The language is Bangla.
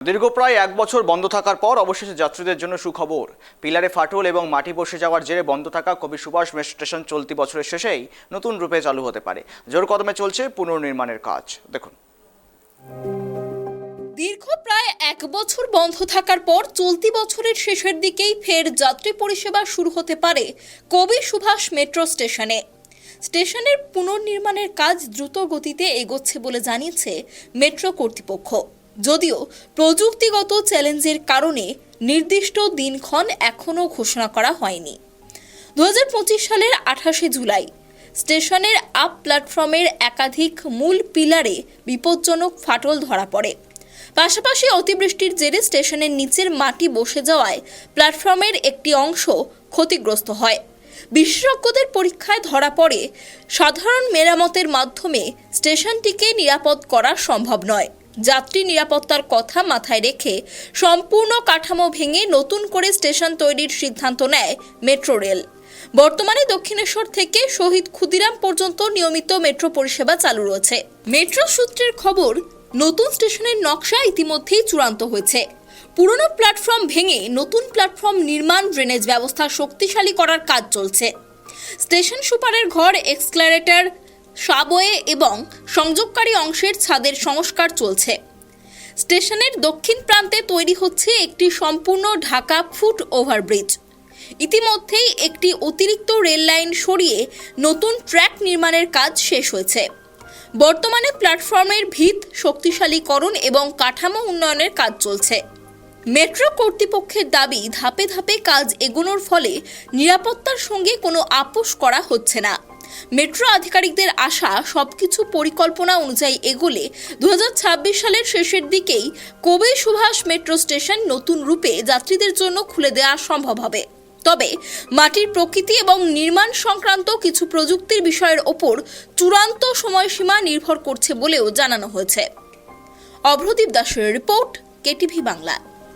দীর্ঘ প্রায় এক বছর বন্ধ থাকার পর অবশেষে যাত্রীদের জন্য সুখবর। পিলারে ফাটল এবং মাটি বসে যাওয়ার জেরে বন্ধ থাকা কবি সুভাষ মেট্রো স্টেশন চলতি বছরের শেষেই নতুন রূপে চালু হতে পারে। জোর কদমে চলছে পুনর্নির্মাণের কাজ। দেখুন, দীর্ঘ প্রায় এক বছর বন্ধ থাকার পর চলতি বছরের শেষের দিকেই ফের যাত্রী পরিষেবা শুরু হতে পারে কবি সুভাষ মেট্রো স্টেশনে। স্টেশনের পুনর্নির্মাণের কাজ দ্রুত গতিতে এগোচ্ছে বলে জানিয়েছে মেট্রো কর্তৃপক্ষ। যদিও প্রযুক্তিগত চ্যালেঞ্জের কারণে নির্দিষ্ট দিনক্ষণ এখনও ঘোষণা করা হয়নি। 2025 সালের 28শে জুলাই স্টেশনের আপ প্ল্যাটফর্মের একাধিক মূল পিলারে বিপজ্জনক ফাটল ধরা পড়ে। পাশাপাশি অতিবৃষ্টির জেরে স্টেশনের নিচের মাটি বসে যাওয়ায় প্ল্যাটফর্মের একটি অংশ ক্ষতিগ্রস্ত হয়। বিশেষজ্ঞদের পরীক্ষায় ধরা পড়ে সাধারণ মেরামতের মাধ্যমে স্টেশনটিকে নিরাপদ করা সম্ভব নয়। যাত্রী নিরাপত্তার কথা মাথায় রেখে সম্পূর্ণ কাঠামো ভেঙে নতুন করে স্টেশন তৈরির সিদ্ধান্ত নেয় মেট্রো রেল। বর্তমানে দক্ষিণেশ্বর থেকে শহীদ ক্ষুদিরাম পর্যন্ত নিয়মিত মেট্রো পরিষেবা চালু রয়েছে। মেট্রো সূত্রের খবর, নতুন স্টেশনের নকশা ইতিমধ্যেই চূড়ান্ত হয়েছে। পুরনো প্ল্যাটফর্ম ভেঙে নতুন প্ল্যাটফর্ম নির্মাণ, ড্রেনেজ ব্যবস্থা শক্তিশালী করার কাজ চলছে। স্টেশন সুপারের ঘর, এক্সক্লারেটর, সাবওয়ে এবং সংযোগকারী অংশের ছাদের সংস্কার চলছে। স্টেশনের দক্ষিণ প্রান্তে তৈরি হচ্ছে একটি সম্পূর্ণ ঢাকা ফুট ওভারব্রিজ। ইতিমধ্যেই একটি অতিরিক্ত রেল লাইন সরিয়ে নতুন ট্র্যাক নির্মাণের কাজ শেষ হয়েছে। বর্তমানে প্ল্যাটফর্মের ভিত শক্তিশালীকরণ এবং কাঠামো উন্নয়নের কাজ চলছে। মেট্রো কর্তৃপক্ষের দাবি, ধাপে ধাপে কাজ এগোনোর ফলে নিরাপত্তার সঙ্গে কোনো আপোষ করা হচ্ছে না। মেট্রো আধিকারিকদের আশা, সবকিছু পরিকল্পনা অনুযায়ী এগোলে 2026 সালের শেষের দিকেই কবি সুভাষ মেট্রো স্টেশন নতুন রূপে যাত্রীদের জন্য খুলে দেওয়া সম্ভব হবে। তবে মাটির প্রকৃতি এবং নির্মাণ সংক্রান্ত কিছু প্রযুক্তির বিষয়ের ওপর চূড়ান্ত সময়সীমা নির্ভর করছে বলেও জানানো হয়েছে। অভ্রদীপ দাসের রিপোর্ট, কেটিভি বাংলা।